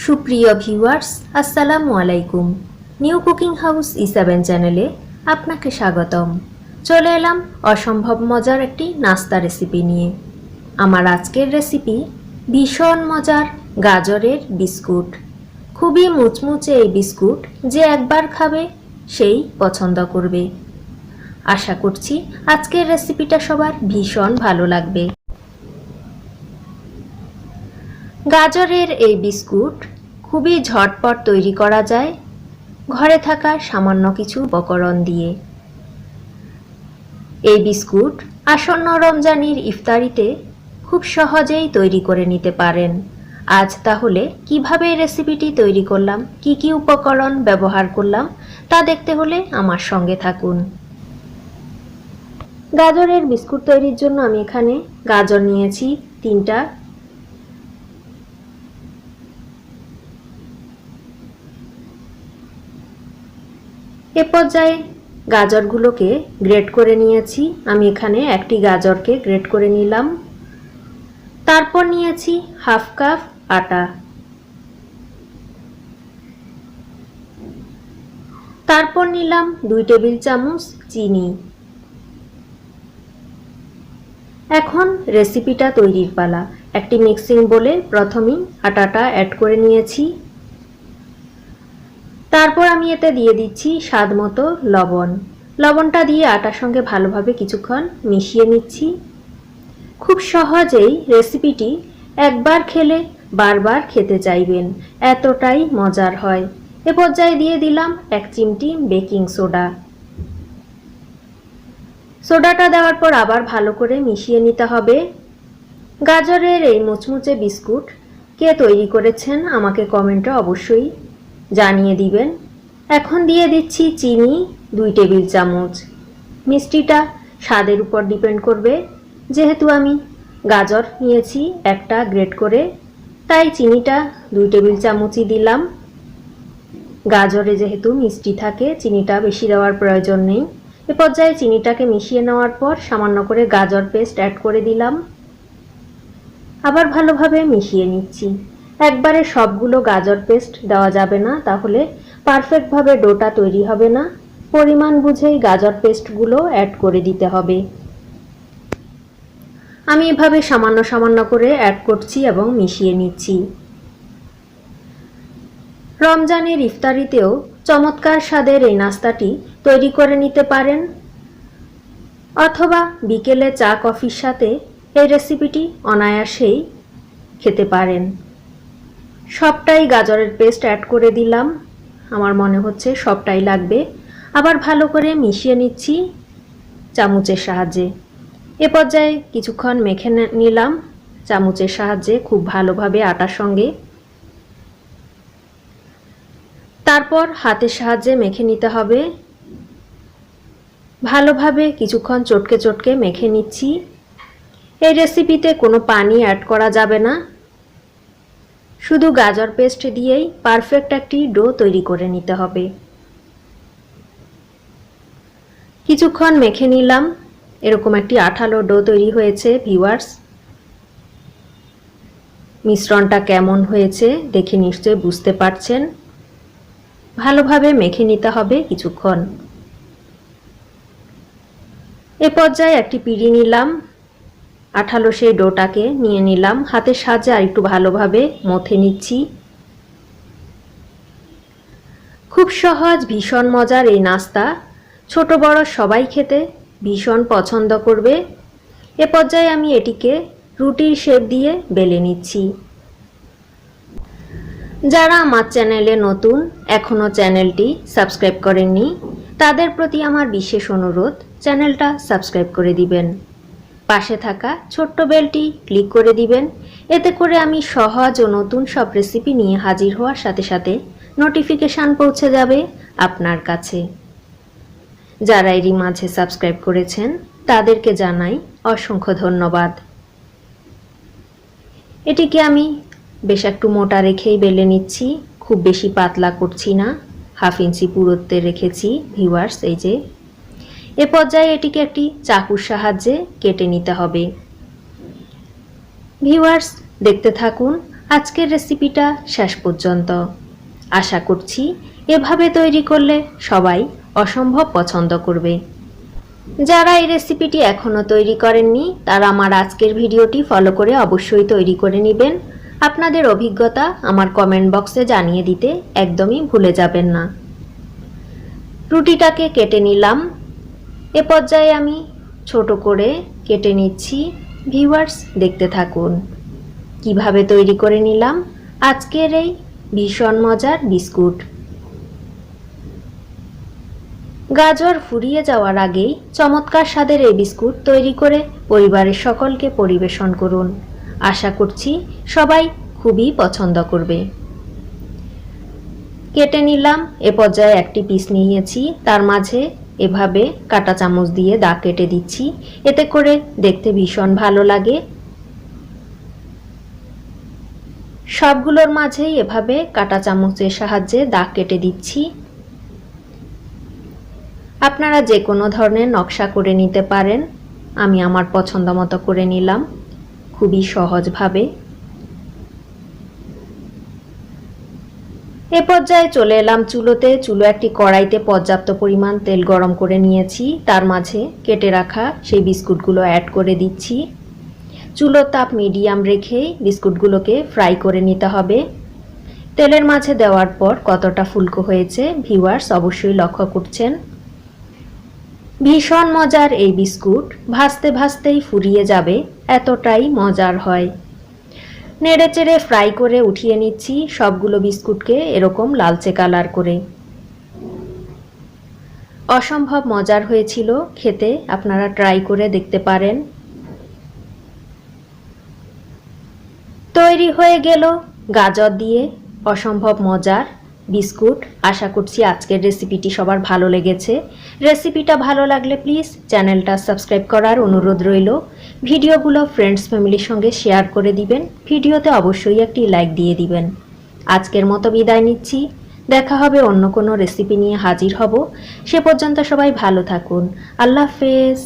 সুপ্রিয় ভিউয়ার্স, আসসালামু আলাইকুম। নিউ কুকিং হাউস E7 চ্যানেলে আপনাকে স্বাগতম। চলে এলাম অসম্ভব মজার একটি নাস্তা রেসিপি নিয়ে। আমার আজকের রেসিপি ভীষণ মজার গাজরের বিস্কুট। খুবই মুচমুচে এই বিস্কুট, যে একবার খাবে সেই পছন্দ করবে। আশা করছি আজকের রেসিপিটা সবার ভীষণ ভালো লাগবে। গাজরের এই বিস্কুট খুবই ঝটপট তৈরি করা যায় ঘরে থাকা সামান্য কিছু উপকরণ দিয়ে। এই বিস্কুট আসন্ন রমজানের ইফতারিতে খুব সহজেই তৈরি করে নিতে পারেন। আজ তাহলে কিভাবে এই রেসিপিটি তৈরি করলাম, কি কি উপকরণ ব্যবহার করলাম তা দেখতে হলে আমার সঙ্গে থাকুন। গাজরের বিস্কুট তৈরির জন্য আমি এখানে গাজর নিয়েছি 3টা। এ পর্যায়ে গাজরগুলোকে গ্রেট করে নিয়েছি। আমি এখানে একটি গাজরকে গ্রেট করে নিলাম। তারপর নিয়েছি হাফ কাপ আটা। তারপর নিলাম 2 টেবিল চামচ চিনি। এখন রেসিপিটা তৈরির পালা। একটি মিক্সিং বোলে প্রথমেই আটাটা অ্যাড করে নিয়েছি। তারপর আমি এতে দিয়ে দিচ্ছি স্বাদ মতো লবণ। লবণটা দিয়ে আটার সঙ্গে ভালোভাবে কিছুক্ষণ মিশিয়ে নিচ্ছি। খুব সহজেই রেসিপিটি একবার খেলে বারবার খেতে চাইবেন, এতটাই মজার হয়। এ পর্যায়ে দিয়ে দিলাম 1 চিমটি বেকিং সোডা। সোডাটা দেওয়ার পর আবার ভালো করে মিশিয়ে নিতে হবে। গাজরের এই মুচমুচে বিস্কুট কে তৈরি করেছেন আমাকে কমেন্টে অবশ্যই জানিয়ে দিবেন। এখন দিয়ে দিচ্ছি চিনি 2 টেবিল চামচ। মিষ্টিটা স্বাদের উপর ডিপেন্ড করবে। যেহেতু আমি গাজর নিয়েছি একটা গ্রেট করে, তাই চিনিটা 2 টেবিল চামচই দিলাম। গাজরে যেহেতু মিষ্টি থাকে, চিনিটা বেশি দেওয়ার প্রয়োজন নেই। এ পর্যায়ে চিনিটাকে মিশিয়ে নেওয়ার পর সামান্য করে গাজর পেস্ট অ্যাড করে দিলাম। আবার ভালোভাবে মিশিয়ে নিচ্ছি। একবারে সবগুলো গাজর পেস্ট দেওয়া যাবে না, তাহলে পারফেক্টভাবে ডোটা তৈরি হবে না। পরিমাণ বুঝেই গাজর পেস্টগুলো অ্যাড করে দিতে হবে। আমি এভাবে সামান্য সামান্য করে অ্যাড করছি এবং মিশিয়ে নিচ্ছি। রমজানের ইফতারিতেও চমৎকার স্বাদের এই নাস্তাটি তৈরি করে নিতে পারেন, অথবা বিকেলে চা কফির সাথে এই রেসিপিটি অনায়াসেই খেতে পারেন। সবটাই গাজরের পেস্ট অ্যাড করে দিলাম, আমার মনে হচ্ছে সবটাই লাগবে। আবার ভালো করে মিশিয়ে নিচ্ছি চামচের সাহায্যে। এ পর্যায়ে কিছুক্ষণ মেখে নিলাম চামচের সাহায্যে খুব ভালোভাবে আটার সঙ্গে। তারপর হাতের সাহায্যে মেখে নিতে হবে। ভালোভাবে কিছুক্ষণ চটকে চটকে মেখে নিচ্ছি। এই রেসিপিতে কোনো পানি অ্যাড করা যাবে না, শুধু গাজর পেস্ট দিয়েই পারফেক্ট একটি ডো তৈরি করে নিতে হবে। কিছুক্ষণ মেখে নিলাম, এরকম একটি আঠালো ডো তৈরি হয়েছে। ভিউয়ার্স, মিশ্রণটা কেমন হয়েছে দেখে নিশ্চয়ই বুঝতে পারছেন। ভালোভাবে মেখে নিতে হবে কিছুক্ষণ। এ পর্যায়ে একটি পিঁড়ি নিলাম, আঠালো সেই ডোটাকে নিয়ে নিলাম। হাতের সাহায্যে আর একটু ভালোভাবে মথে নিচ্ছি। খুব সহজ, ভীষণ মজার এই নাস্তা ছোট বড় সবাই খেতে ভীষণ পছন্দ করবে। এ পর্যায়ে আমি এটিকে রুটির শেপ দিয়ে বেলে নিচ্ছি। যারা আমার চ্যানেলে নতুন, এখনও চ্যানেলটি সাবস্ক্রাইব করেননি, তাদের প্রতি আমার বিশেষ অনুরোধ, চ্যানেলটা সাবস্ক্রাইব করে দিবেন। পাশে থাকা ছোট্ট বেলটি ক্লিক করে দিবেন। এতে করে আমি সহজ ও নতুন সব রেসিপি নিয়ে হাজির হওয়ার সাথে সাথে নোটিফিকেশান পৌঁছে যাবে আপনার কাছে। যারা এরই মাঝে সাবস্ক্রাইব করেছেন তাদেরকে জানাই অসংখ্য ধন্যবাদ। এটিকে আমি বেশ একটু মোটা রেখেই বেলে নিচ্ছি, খুব বেশি পাতলা করছি না, 1/2 ইঞ্চি পুরুত্বে রেখেছি। ভিউয়ার্স, এই যে এ পর্যায়ে এটিকে একটি চাকুর সাহায্যে কেটে নিতে হবে। ভিউয়ার্স, দেখতে থাকুন আজকের রেসিপিটা শেষ পর্যন্ত। আশা করছি এভাবে তৈরি করলে সবাই অসম্ভব পছন্দ করবে। যারা এই রেসিপিটি এখনও তৈরি করেননি তারা আমার আজকের ভিডিওটি ফলো করে অবশ্যই তৈরি করে নেবেন। আপনাদের অভিজ্ঞতা আমার কমেন্ট বক্সে জানিয়ে দিতে একদমই ভুলে যাবেন না। রুটিটাকে কেটে নিলাম। এ পর্যায়ে আমি ছোট করে কেটে নিচ্ছি। ভিউয়ার্স, দেখতে থাকুন কিভাবে তৈরি করে নিলাম আজকের এই ভীষণ মজার বিস্কুট। গাজর ফুরিয়ে যাওয়ার আগেই চমৎকার স্বাদের এই বিস্কুট তৈরি করে পরিবারের সকলকে পরিবেশন করুন। আশা করছি সবাই খুবই পছন্দ করবে। কেটে নিলাম। এ পর্যায়ে একটি পিস নিয়েছি, তার মাঝে এভাবে কাঁটা চামচ দিয়ে দাগ কেটে দিচ্ছি, এতে করে দেখতে ভীষণ ভালো লাগে। সবগুলোর মাঝেই এভাবে কাঁটা চামচের সাহায্যে দাগ কেটে দিচ্ছি। আপনারা যে কোনো ধরনের নকশা করে নিতে পারেন, আমি আমার পছন্দ মতো করে নিলাম খুবই সহজভাবে। এ পর্যায়ে চলে এলাম চুলোতে। একটি কড়াইতে পর্যাপ্ত পরিমাণ তেল গরম করে নিয়েছি, তার মাঝে কেটে রাখা সেই বিস্কুটগুলো অ্যাড করে দিচ্ছি। চুলোর তাপ মিডিয়াম রেখেই বিস্কুটগুলোকে ফ্রাই করে নিতে হবে। তেলের মাঝে দেওয়ার পর কতটা ফুলকো হয়েছে ভিউয়ার্স অবশ্যই লক্ষ্য করছেন। ভীষণ মজার এই বিস্কুট ভাজতে ভাজতেই ফুরিয়ে যাবে, এতটাই মজার হয়। নেড়েচেড়ে ফ্রাই করে উঠিয়ে নিচ্ছি সবগুলো বিস্কুটকে এরকম লালচে কালার করে। অসম্ভব মজার হয়েছিল খেতে, আপনারা ট্রাই করে দেখতে পারেন। তৈরি হয়ে গেল গাজর দিয়ে অসম্ভব মজার বিস্কুট। আশা করছি আজকের রেসিপিটি সবার ভালো লেগেছে। রেসিপিটা ভালো লাগলে প্লিজ চ্যানেলটা সাবস্ক্রাইব করার অনুরোধ রইল। ভিডিওগুলো ফ্রেন্ডস ফ্যামিলির সঙ্গে শেয়ার করে দিবেন। ভিডিওতে অবশ্যই একটি লাইক দিয়ে দিবেন। আজকের মতো বিদায় নিচ্ছি। দেখা হবে অন্য কোনো রেসিপি নিয়ে হাজির হব। সে পর্যন্ত সবাই ভালো থাকুন। আল্লাহ হাফেজ।